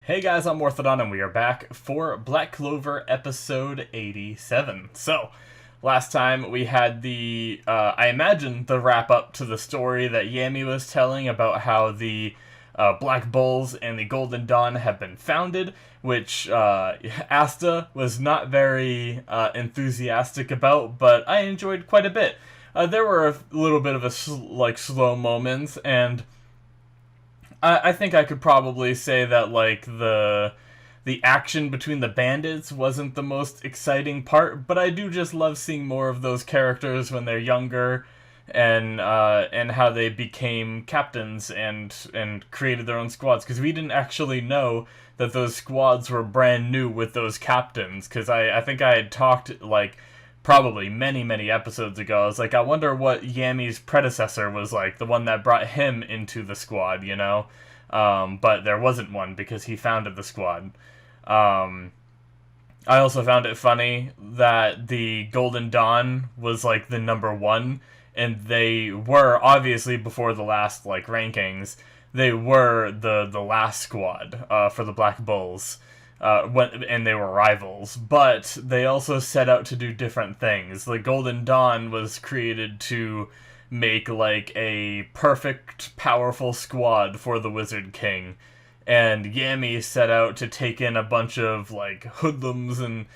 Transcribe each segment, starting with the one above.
Hey guys, I'm Morthadon, and we are back for Black Clover episode 87. So, last time we had I imagine, the wrap-up to the story that Yami was telling about how the Black Bulls and the Golden Dawn have been founded, which Asta was not very enthusiastic about, but I enjoyed quite a bit. There were a little bit of slow moments, and I think I could probably say that the action between the bandits wasn't the most exciting part, but I do just love seeing more of those characters when they're younger, and how they became captains and created their own squads, because we didn't actually know that those squads were brand new with those captains, because I think I had talked probably many episodes ago. I was like, I wonder what Yami's predecessor was like, the one that brought him into the squad, you know? But there wasn't one because he founded the squad. I also found it funny that the Golden Dawn was like the number one, and they were, obviously, before the last rankings, they were the last squad for the Black Bulls. And they were rivals, but they also set out to do different things. The Golden Dawn was created to make a perfect, powerful squad for the Wizard King, and Yami set out to take in a bunch of hoodlums and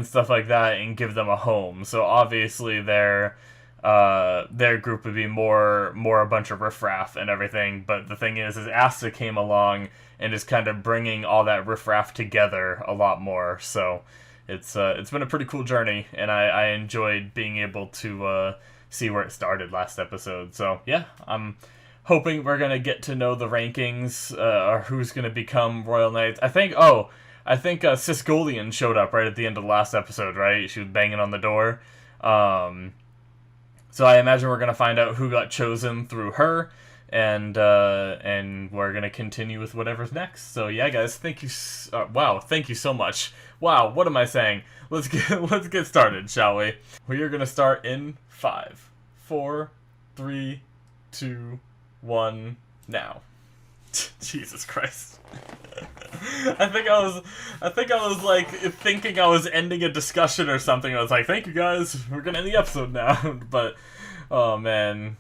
stuff like that and give them a home. So obviously their group would be more a bunch of riffraff and everything. But the thing is Asta came along and is kind of bringing all that riffraff together a lot more. So it's been a pretty cool journey, and I enjoyed being able to see where it started last episode. So yeah, I'm hoping we're gonna get to know the rankings, or who's gonna become Royal Knights. I think Sisgolian showed up right at the end of the last episode, right? She was banging on the door. So I imagine we're gonna find out who got chosen through her, and we're gonna continue with whatever's next. So yeah, guys, thank you. Wow, thank you so much. Wow, what am I saying? Let's get started, shall we? We are gonna start in 5, 4, 3, 2, 1, now. Jesus Christ. I think I was thinking I was ending a discussion or something. I was like, thank you guys, we're gonna end the episode now. But oh man.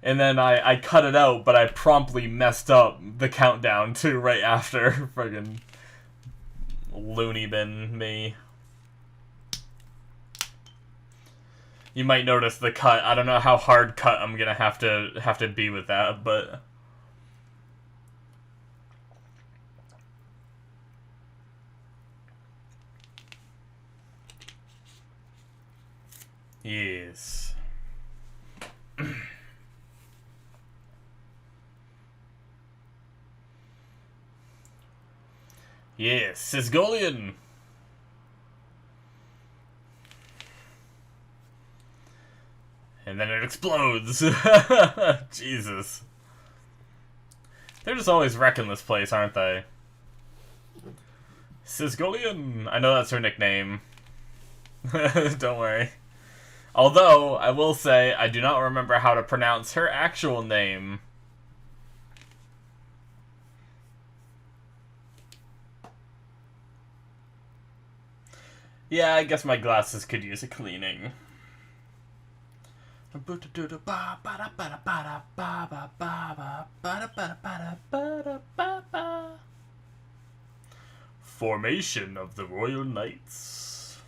And then I cut it out, but I promptly messed up the countdown too right after. Friggin' loony bin me. You might notice the cut. I don't know how hard cut I'm gonna have to be with that, but yes. Yes, Sisgolian. And then it explodes. Jesus. They're just always wrecking this place, aren't they? Sisgolian. I know that's her nickname. Don't worry. Although, I will say, I do not remember how to pronounce her actual name. Yeah, I guess my glasses could use a cleaning. Formation of the Royal Knights.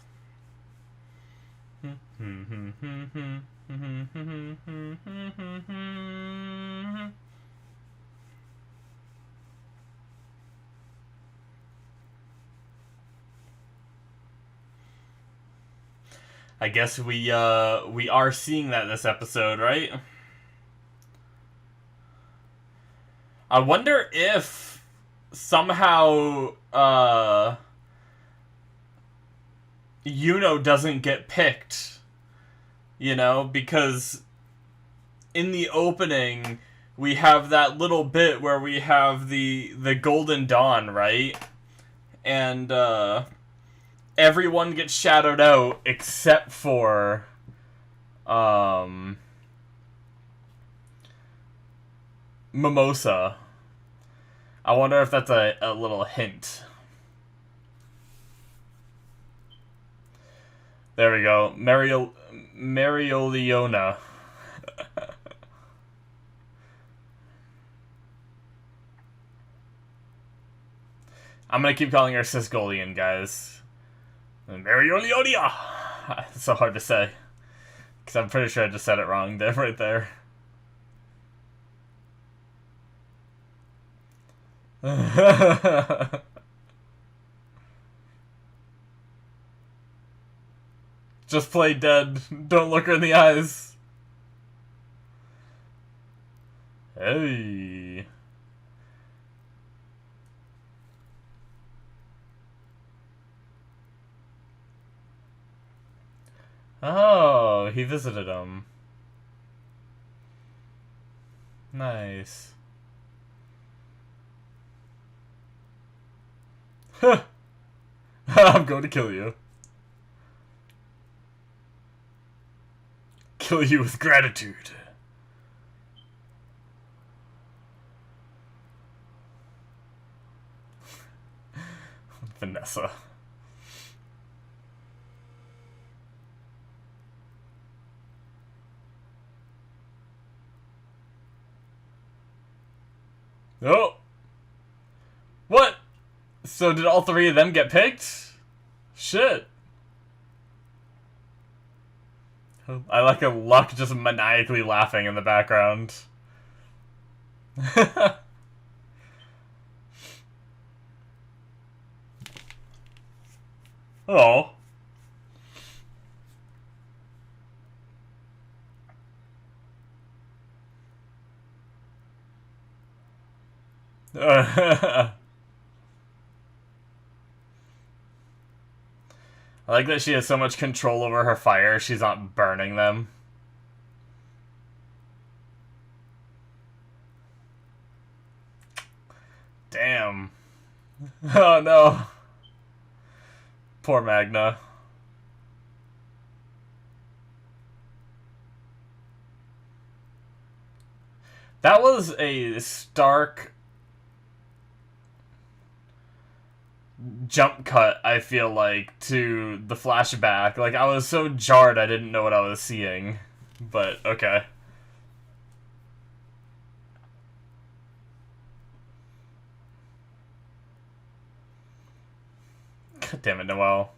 I guess we are seeing that this episode, right? I wonder if somehow Yuno doesn't get picked, you know, because in the opening we have that little bit where we have the Golden Dawn, right? And everyone gets shadowed out except for Mimosa. I wonder if that's a little hint. There we go. Marioliona. I'm gonna keep calling her Sisgolian, guys. Mariolionia! It's so hard to say. Because I'm pretty sure I just said it wrong there, right there. Just play dead. Don't look her in the eyes. Hey. Oh, he visited him. Nice. I'm going to kill you. Kill you with gratitude. Vanessa. Oh! What? So did all three of them get picked? Shit. I like a Luck just maniacally laughing in the background. Oh. I like that she has so much control over her fire, she's not burning them. Damn. Oh no. Poor Magna. That was a stark jump cut, I feel like, to the flashback. Like, I was so jarred I didn't know what I was seeing. But, okay. God damn it, Noelle.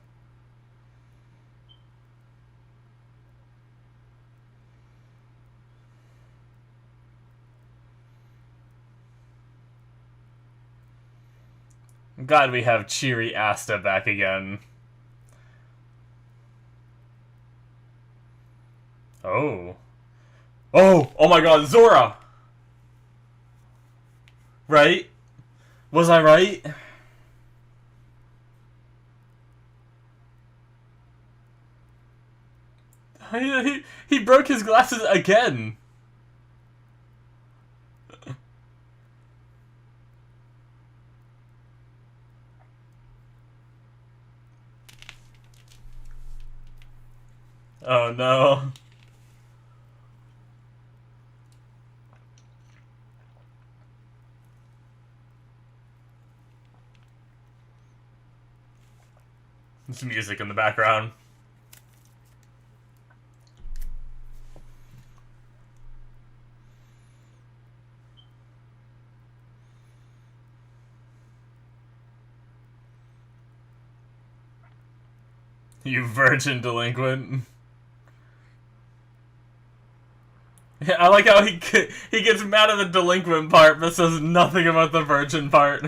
I'm glad we have cheery Asta back again. Oh. Oh! Oh my god, Zora! Right? Was I right? He broke his glasses again. Oh no. There's music in the background. You virgin delinquent. Yeah, I like how he gets mad at the delinquent part, but says nothing about the virgin part.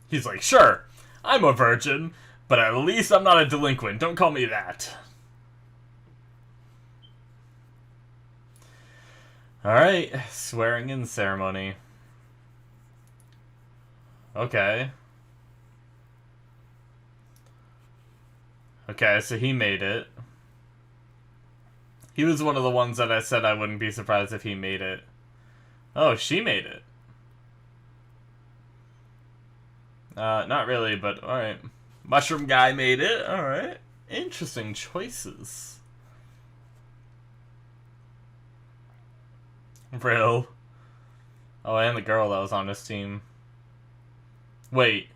He's like, sure, I'm a virgin, but at least I'm not a delinquent. Don't call me that. Alright, swearing in ceremony. Okay. Okay, so he made it. He was one of the ones that I said I wouldn't be surprised if he made it. Oh, she made it. Not really, but alright. Mushroom guy made it. Alright. Interesting choices. Real. Oh, and the girl that was on his team. Wait.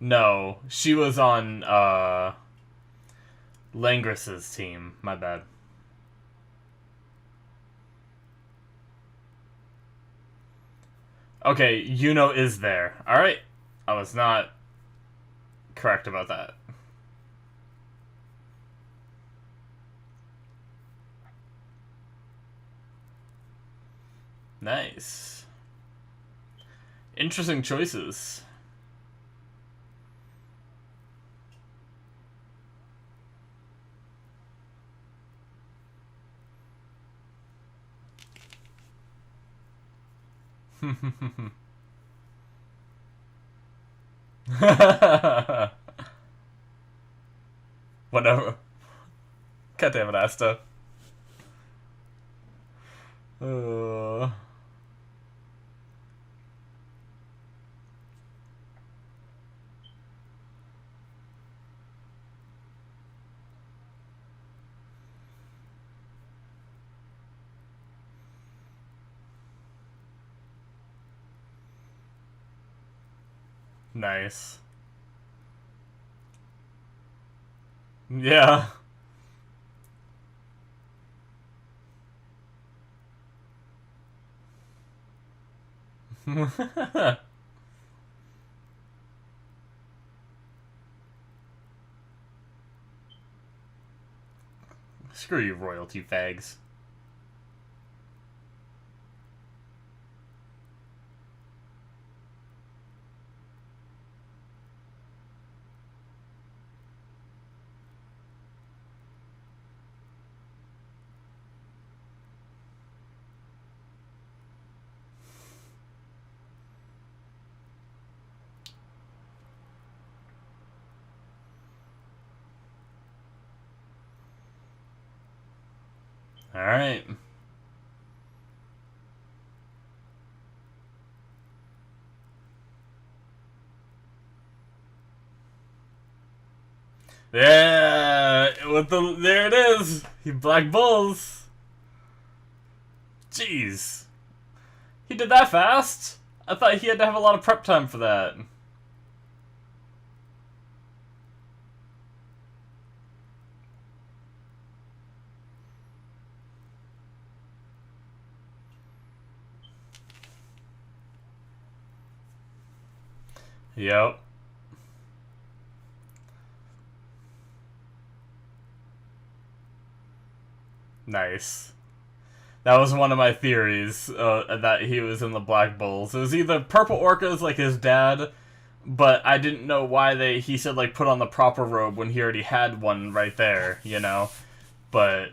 No. She was on, Langris's team. My bad. Okay, Yuno is there. Alright. I was not correct about that. Nice. Interesting choices. Whatever. God damn it, Asta. Nice. Yeah. Screw you, royalty fags. Alright. Yeah, there it is. He Black Bulls. Jeez. He did that fast? I thought he had to have a lot of prep time for that. Yep. Nice. That was one of my theories, that he was in the Black Bulls. It was either Purple Orcas like his dad, but I didn't know why he said, like, put on the proper robe when he already had one right there, you know? But...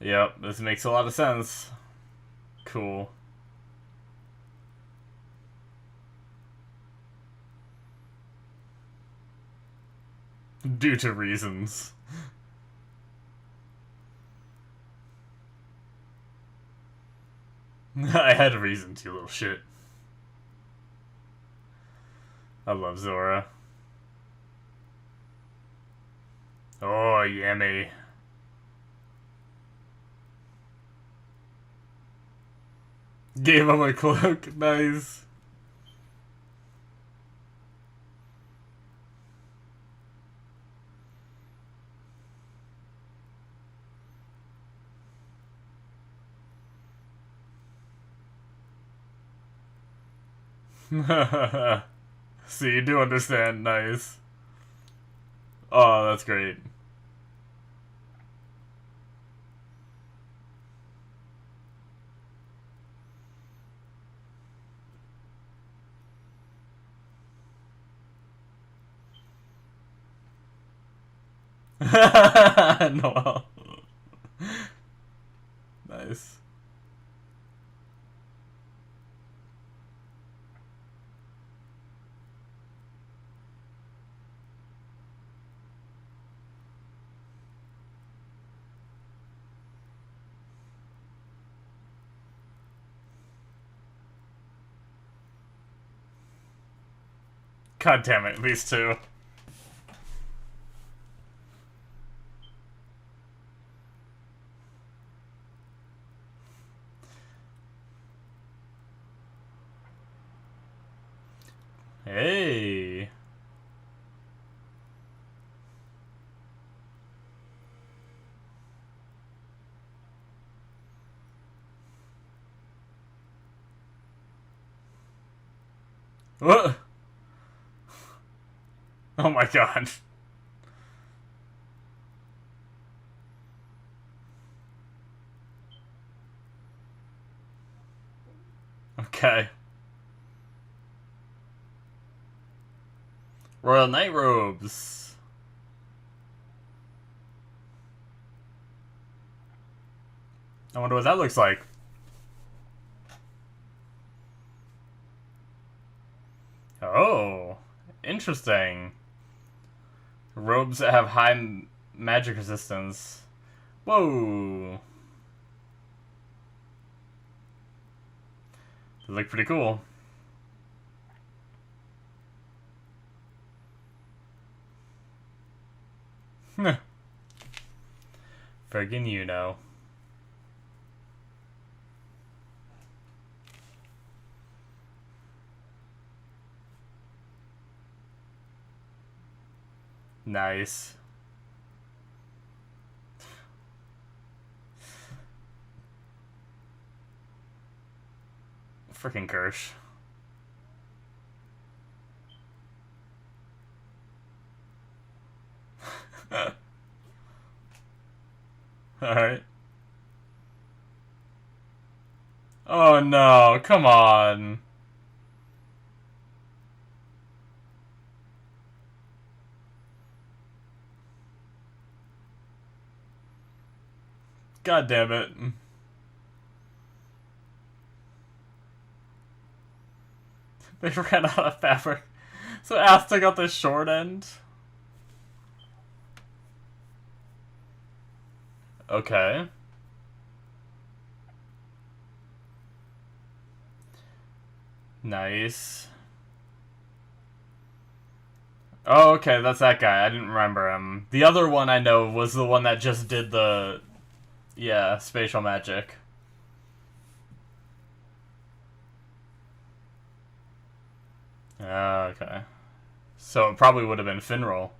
Yep, this makes a lot of sense. Cool. Due to reasons. I had a reason to, you little shit. I love Zora. Oh, yummy. Gave him a cloak. Nice. So you do understand. Nice. Oh, that's great. No. Nice. God damn it, these two. Hey. What? Oh my god. Okay. Royal Night Robes. I wonder what that looks like. Oh, interesting. Robes that have high magic resistance. Whoa. They look pretty cool. Friggin' you know. Nice. Frickin' Kirsch. Alright. Oh no, come on. God damn it. They ran out of fabric. So Asta got the short end. Okay. Nice. Oh, okay, that's that guy. I didn't remember him. The other one I know was the one that just did the... Yeah, spatial magic. Okay. So it probably would have been Finral.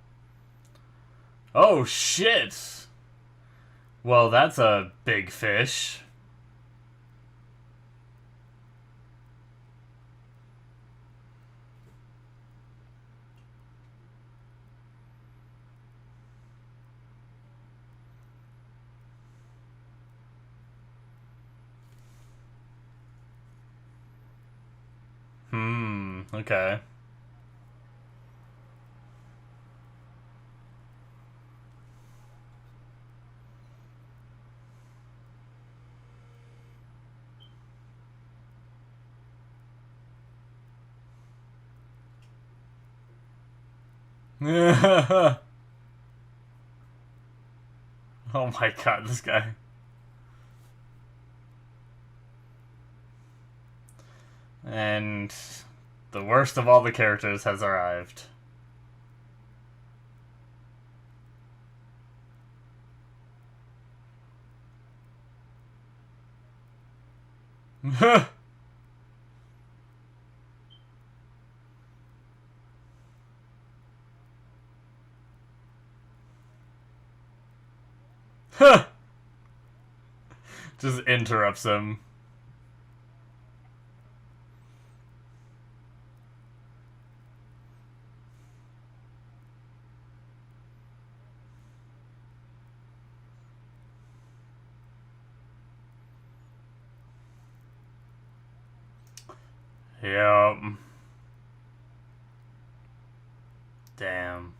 Oh, shit! Well, that's a big fish. Okay. Oh my god, this guy. And the worst of all the characters has arrived. Just interrupts him. Yep. Damn.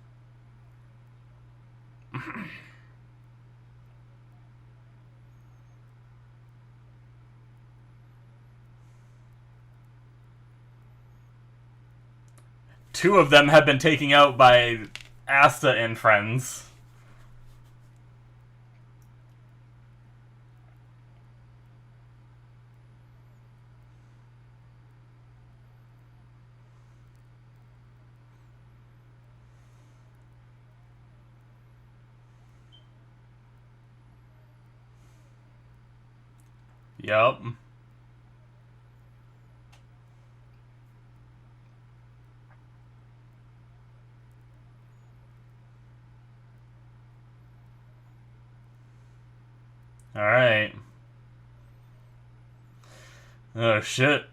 Two of them have been taken out by Asta and friends. Yep. Alright. Oh, shit.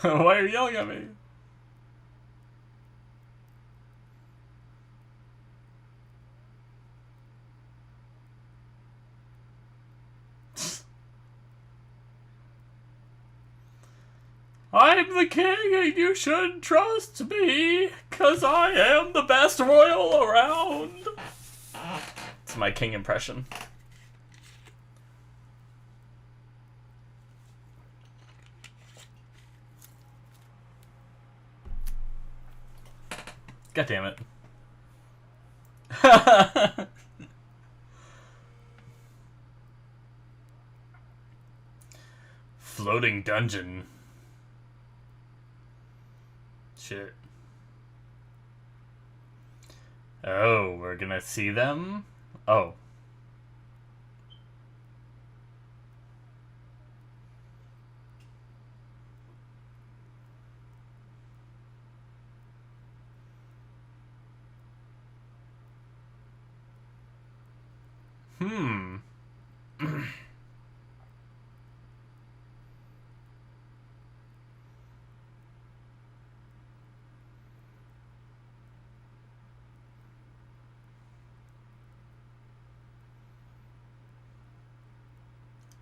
Why are you yelling at me? I'm the king and you should trust me, 'cause I am the best royal around. It's my king impression. God damn it. Floating dungeon. Shit. Oh, we're gonna see them? Oh.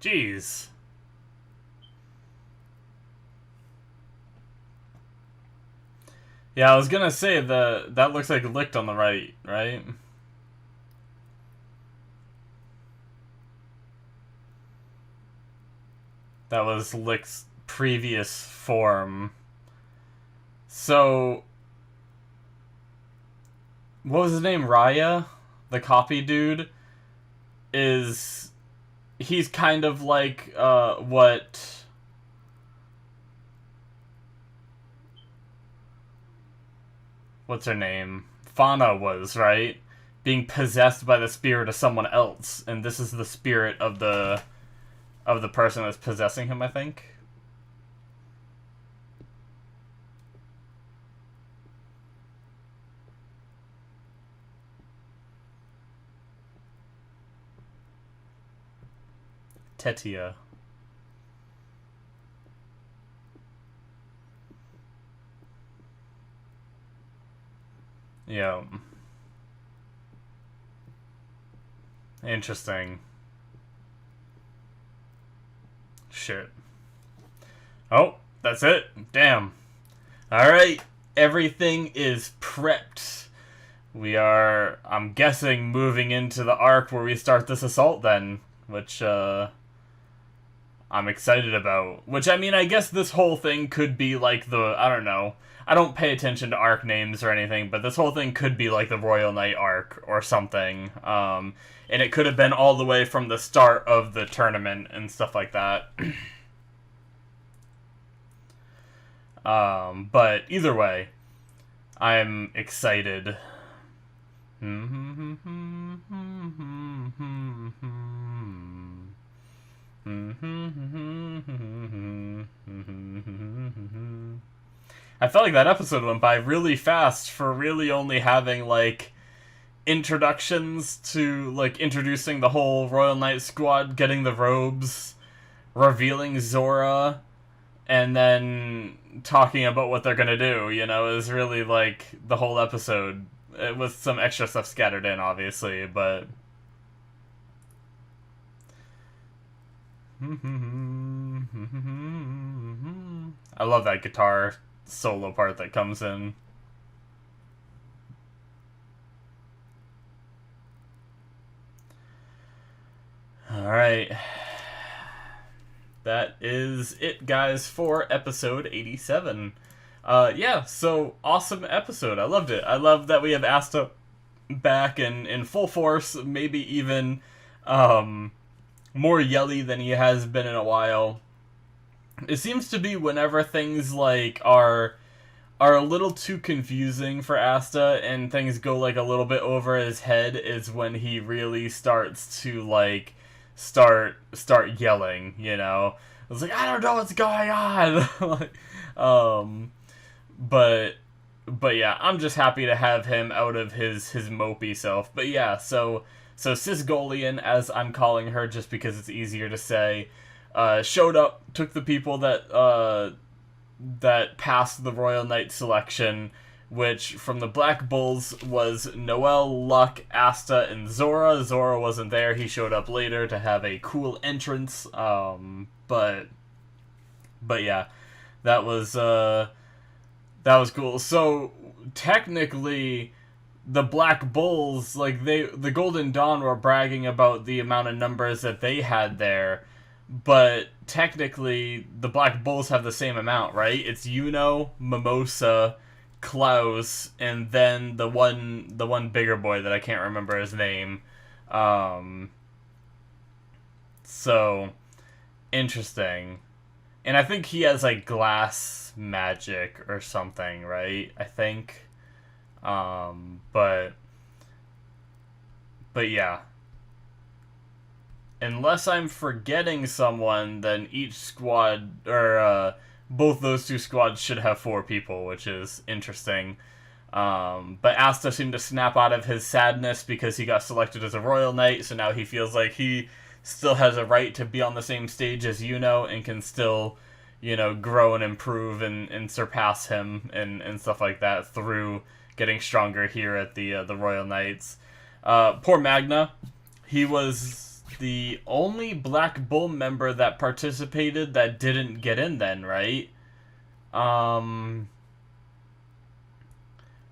Jeez. Yeah, I was gonna say that looks like licked on the right? That was Lick's previous form. So, what was his name? Raya? The copy dude? He's kind of like, what's her name? Fauna was, right? Being possessed by the spirit of someone else. And this is the spirit of the person that's possessing him, I think. Tetia. Yeah. Interesting. Shit. Oh, that's it. Damn. Alright. Everything is prepped. We are, I'm guessing, moving into the arc where we start this assault then. Which, I'm excited about. Which, I mean, I guess this whole thing could be like I don't know. I don't pay attention to arc names or anything, but this whole thing could be like the Royal Knight arc or something. And it could have been all the way from the start of the tournament and stuff like that. But either way, I'm excited. I felt like that episode went by really fast for really only having, like, introductions to, like, introducing the whole Royal Knight squad, getting the robes, revealing Zora, and then talking about what they're gonna do, you know? It was really, like, the whole episode, with some extra stuff scattered in, obviously, but... I love that guitar solo part that comes in. Alright. That is it, guys, for episode 87. Yeah, so awesome episode. I loved it. I love that we have Asta back in full force, maybe even more yelly than he has been in a while. It seems to be whenever things like are are a little too confusing for Asta, and things go like a little bit over his head is when he really starts to like start yelling, you know. It's like, I don't know what's going on. Like, but yeah, I'm just happy to have him out of his mopey self. But yeah, so Sisgolian, as I'm calling her just because it's easier to say, showed up, took the people that passed the Royal Knight selection, which from the Black Bulls was Noel, Luck, Asta, and Zora. Zora wasn't there. He showed up later to have a cool entrance. But yeah, that was cool. So technically, the Black Bulls, like the Golden Dawn were bragging about the amount of numbers that they had there, but technically the Black Bulls have the same amount, right? It's Yuno, Mimosa, Klaus, and then the one bigger boy that I can't remember his name. So interesting. And I think he has like glass magic or something, right? I think. But yeah. Unless I'm forgetting someone, then each squad, or both those two squads should have 4 people, which is interesting. But Asta seemed to snap out of his sadness because he got selected as a Royal Knight, so now he feels like he still has a right to be on the same stage as Yuno and can still, you know, grow and improve and surpass him and stuff like that through getting stronger here at the Royal Knights. Poor Magna. He was the only Black Bull member that participated that didn't get in then, right? Oh,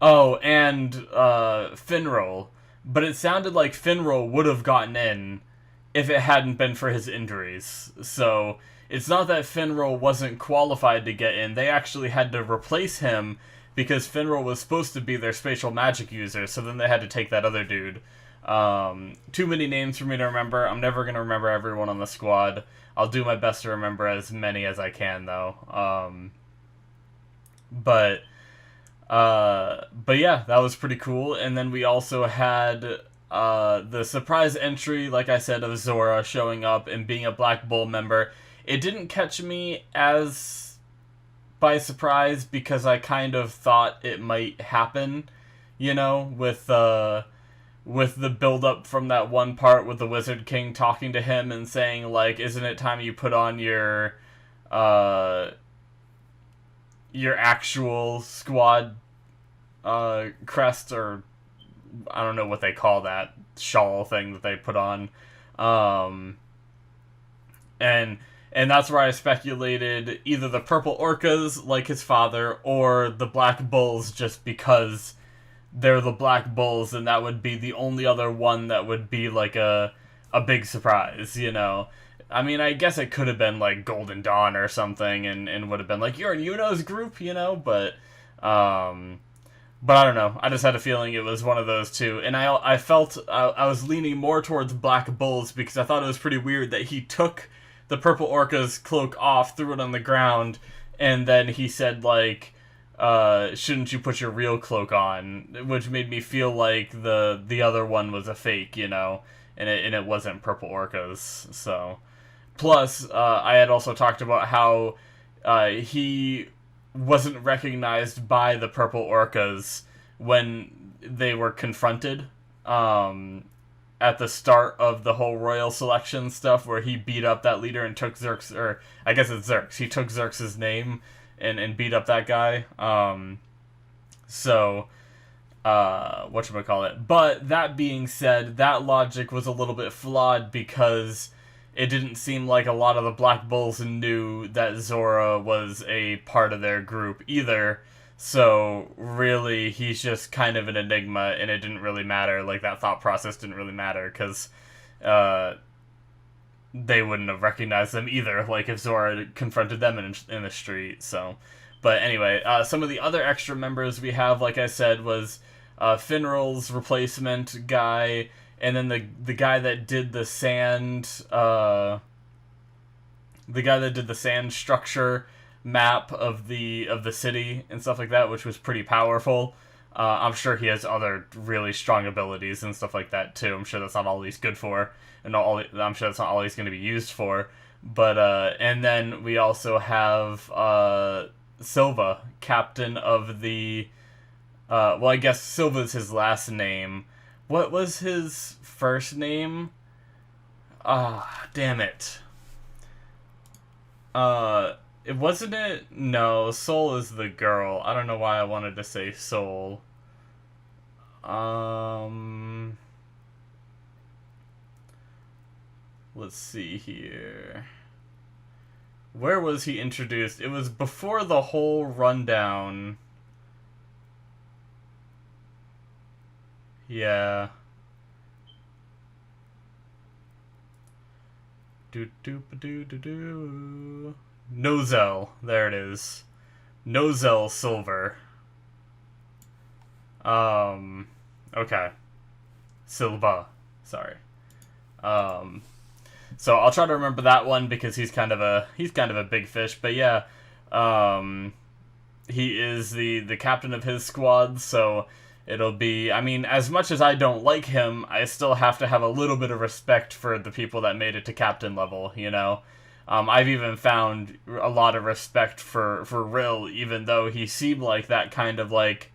and Finral. But it sounded like Finral would have gotten in if it hadn't been for his injuries. So it's not that Finral wasn't qualified to get in. They actually had to replace him because Finral was supposed to be their spatial magic user, so then they had to take that other dude. Too many names for me to remember. I'm never going to remember everyone on the squad. I'll do my best to remember as many as I can, though. But yeah, that was pretty cool. And then we also had the surprise entry, like I said, of Zora showing up and being a Black Bull member. It didn't catch me as by surprise because I kind of thought it might happen, you know, with the build-up from that one part with the Wizard King talking to him and saying, like, isn't it time you put on your actual squad crest, or I don't know what they call that shawl thing that they put on. And that's where I speculated either the Purple Orcas, like his father, or the Black Bulls, just because they're the Black Bulls, and that would be the only other one that would be like a big surprise, you know? I mean, I guess it could have been like Golden Dawn or something, and would have been like, you're in Yuno's group, you know? But I don't know. I just had a feeling it was one of those two. And I felt I was leaning more towards Black Bulls because I thought it was pretty weird that he took the Purple Orca's cloak off, threw it on the ground, and then he said, like, shouldn't you put your real cloak on? Which made me feel like the other one was a fake, you know? And it wasn't Purple Orca's, so... Plus, I had also talked about how he wasn't recognized by the Purple Orcas when they were confronted at the start of the whole royal selection stuff, where he beat up that leader and took Zerx, or I guess it's Zerx. He took Zerx's name and beat up that guy. Whatchamacallit. But that being said, that logic was a little bit flawed because it didn't seem like a lot of the Black Bulls knew that Zora was a part of their group either. So really, he's just kind of an enigma, and it didn't really matter. Like, that thought process didn't really matter because they wouldn't have recognized them either. Like, if Zora confronted them in the street. So, but anyway, some of the other extra members we have, like I said, was Finral's replacement guy. And then the guy that did the sand, structure, map of the city and stuff like that, which was pretty powerful. I'm sure he has other really strong abilities and stuff like that too. I'm sure that's not all he's good for, and I'm sure that's not all he's going to be used for. But and then we also have Silva, captain of the. Well, I guess Silva's his last name. What was his first name? Ah, damn it. It wasn't it? No, Soul is the girl. I don't know why I wanted to say Soul. Let's see here. Where was he introduced? It was before the whole rundown. Yeah. Do. Nozel. There it is. Nozel Silver. Okay. Silva. Sorry. So I'll try to remember that one because he's kind of a big fish. But yeah, he is the captain of his squad, so it'll be, I mean, as much as I don't like him, I still have to have a little bit of respect for the people that made it to captain level, you know? I've even found a lot of respect for Rill, even though he seemed like that kind of, like,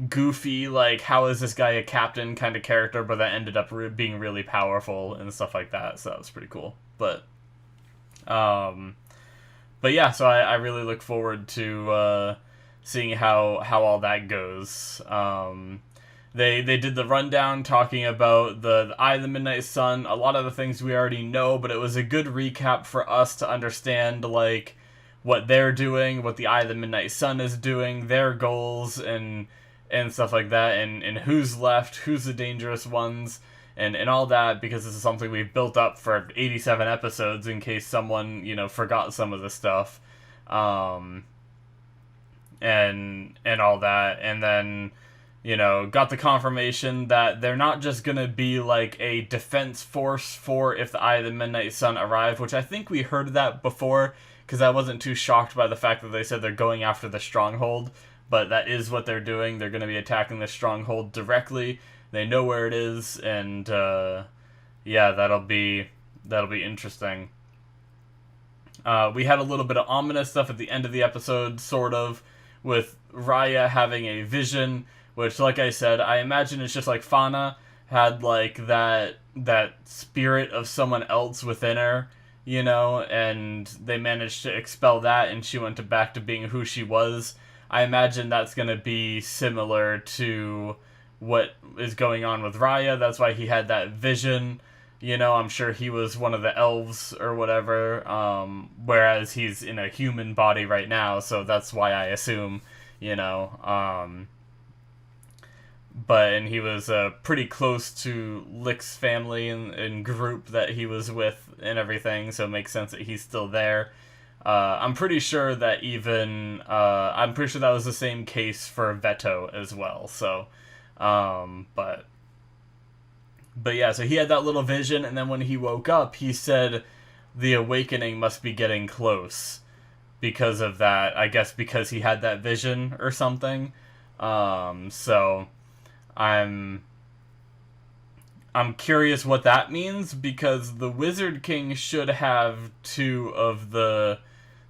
goofy, like, how is this guy a captain kind of character, but that ended up being really powerful and stuff like that, so that was pretty cool. But yeah, so I really look forward to, seeing how all that goes. They did the rundown talking about the Eye of the Midnight Sun, a lot of the things we already know, but it was a good recap for us to understand, like, what they're doing, what the Eye of the Midnight Sun is doing, their goals, and stuff like that, and who's left, who's the dangerous ones, and all that, because this is something we've built up for 87 episodes in case someone, you know, forgot some of the stuff. And all that, and then, you know, got the confirmation that they're not just gonna be like a defense force for if the Eye of the Midnight Sun arrive, which I think we heard that before, because I wasn't too shocked by the fact that they said they're going after the stronghold, but that is what they're doing. They're gonna be attacking the stronghold directly. They know where it is, and yeah, that'll be interesting. We had a little bit of ominous stuff at the end of the episode, sort of, with Raya having a vision, which, like I said, I imagine it's just like Fauna had, like, that spirit of someone else within her, you know, and they managed to expel that, and she went back to being who she was. I imagine that's going to be similar to what is going on with Raya. That's why he had that vision. You know, I'm sure he was one of the elves or whatever, whereas he's in a human body right now, so that's why I assume, you know, and he was pretty close to Lick's family and group that he was with and everything, so it makes sense that he's still there. I'm pretty sure that I'm pretty sure that was the same case for Veto as well, so, But yeah, so he had that little vision, and then when he woke up, he said the awakening must be getting close because of that. I guess because he had that vision or something. So I'm curious what that means, because the Wizard King should have 2 of the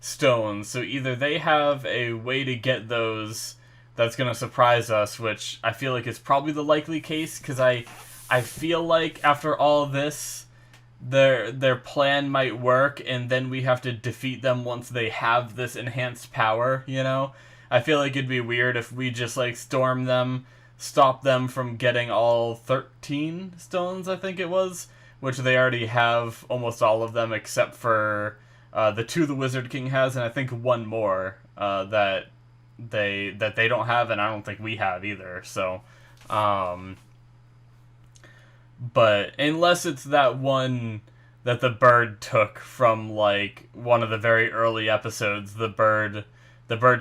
stones. So either they have a way to get those that's going to surprise us, which I feel like is probably the likely case, because I feel like after all this, their plan might work, and then we have to defeat them once they have this enhanced power, you know? I feel like it'd be weird if we just, like, storm them, stop them from getting all 13 stones, I think it was, which they already have almost all of them except for the 2 the Wizard King has, and I think 1 more that they don't have, and I don't think we have either, so, but unless it's that one that the bird took from, like, one of the very early episodes, the bird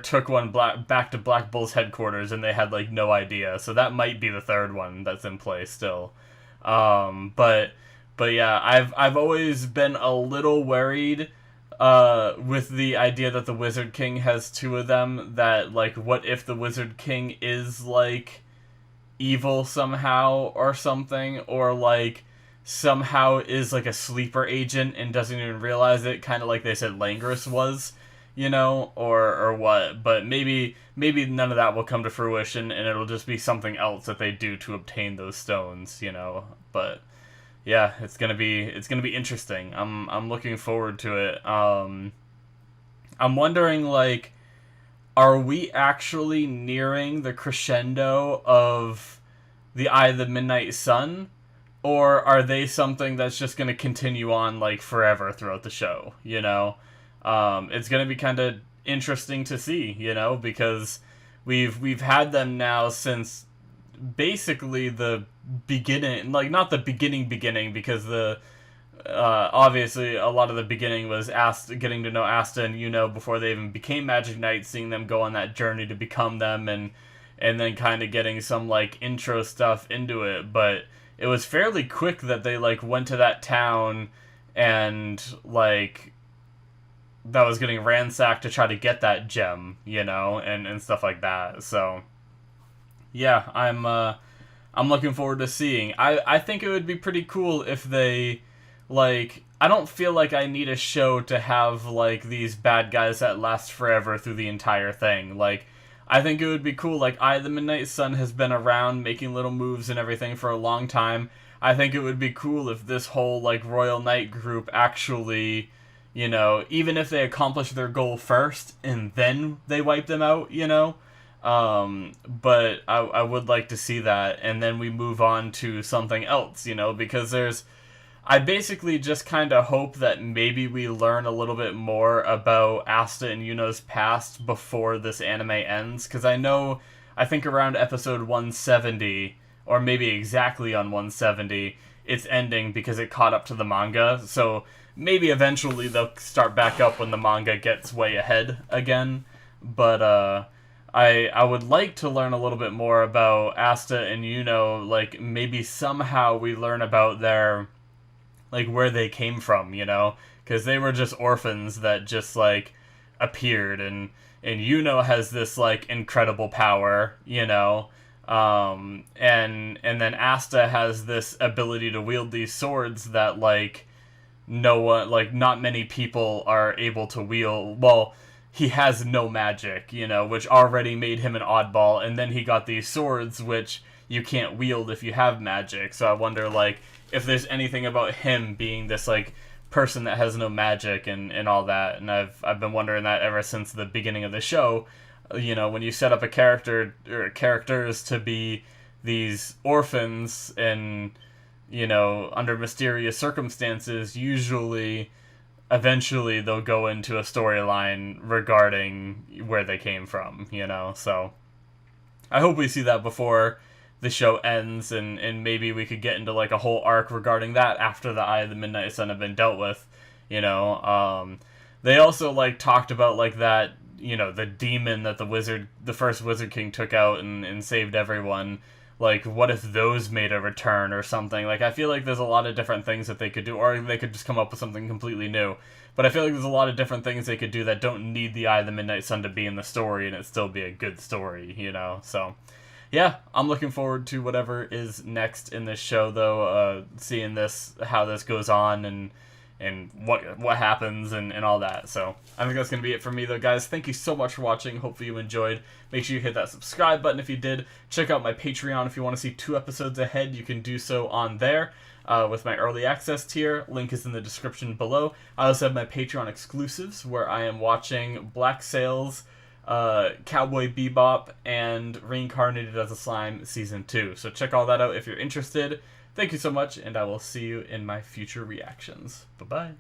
took one back to Black Bull's headquarters, and they had, like, no idea. So that might be the 3rd one that's in play still. But yeah, I've always been a little worried with the idea that the Wizard King has two of them, that, like, what if the Wizard King is, like, evil somehow or something, or, like, somehow is, like, a sleeper agent and doesn't even realize it, kind of like they said Langris was, you know, or what. But maybe none of that will come to fruition, and it'll just be something else that they do to obtain those stones, you know. But yeah, it's gonna be interesting. I'm looking forward to it. I'm wondering, like, are we actually nearing the crescendo of the Eye of the Midnight Sun? Or are they something that's just going to continue on, like, forever throughout the show, you know? It's going to be kind of interesting to see, you know, because we've had them now since basically the beginning, like, not the beginning, because the obviously a lot of the beginning was getting to know Asta and Yuno before they even became Magic Knights, seeing them go on that journey to become them, and then kind of getting some, like, intro stuff into it. But it was fairly quick that they, like, went to that town and, like, that was getting ransacked to try to get that gem, you know, and stuff like that. So yeah, I'm looking forward to seeing. I think it would be pretty cool if they, like, I don't feel like I need a show to have, like, these bad guys that last forever through the entire thing. Like, I think it would be cool. Like, Eye of the Midnight Sun has been around making little moves and everything for a long time. I think it would be cool if this whole, like, Royal Knight group actually, you know, even if they accomplish their goal first and then they wipe them out, you know. But I would like to see that, and then we move on to something else, you know, because I basically just kind of hope that maybe we learn a little bit more about Asta and Yuno's past before this anime ends, because I think around episode 170, or maybe exactly on 170, it's ending because it caught up to the manga, so maybe eventually they'll start back up when the manga gets way ahead again. But I would like to learn a little bit more about Asta and Yuno, like, maybe somehow we learn about their, like, where they came from, you know? Because they were just orphans that just, like, appeared, and Yuno has this, like, incredible power, you know? And then Asta has this ability to wield these swords that, like, no one, like, not many people are able to wield. Well, he has no magic, you know, which already made him an oddball, and then he got these swords, which you can't wield if you have magic. So I wonder, like, if there's anything about him being this, like, person that has no magic and all that. And I've been wondering that ever since the beginning of the show. You know, when you set up a character or characters to be these orphans and, you know, under mysterious circumstances, usually eventually they'll go into a storyline regarding where they came from, you know. So I hope we see that before the show ends, and maybe we could get into, like, a whole arc regarding that after the Eye of the Midnight Sun have been dealt with, you know. They also, like, talked about, like, that, you know, the demon that the first Wizard King took out and saved everyone. Like, what if those made a return or something? Like, I feel like there's a lot of different things that they could do, or they could just come up with something completely new. But I feel like there's a lot of different things they could do that don't need the Eye of the Midnight Sun to be in the story, and it still be a good story, you know? So yeah, I'm looking forward to whatever is next in this show, though, seeing how this goes on, and what happens and all that. So I think that's going to be it for me, though, guys. Thank you so much for watching. Hopefully you enjoyed. Make sure you hit that subscribe button if you did. Check out my Patreon if you want to see 2 episodes ahead. You can do so on there with my early access tier. Link is in the description below. I also have my Patreon exclusives where I am watching Black Sails, Cowboy Bebop, and Reincarnated as a Slime Season 2. So check all that out if you're interested. Thank you so much, and I will see you in my future reactions. Bye-bye.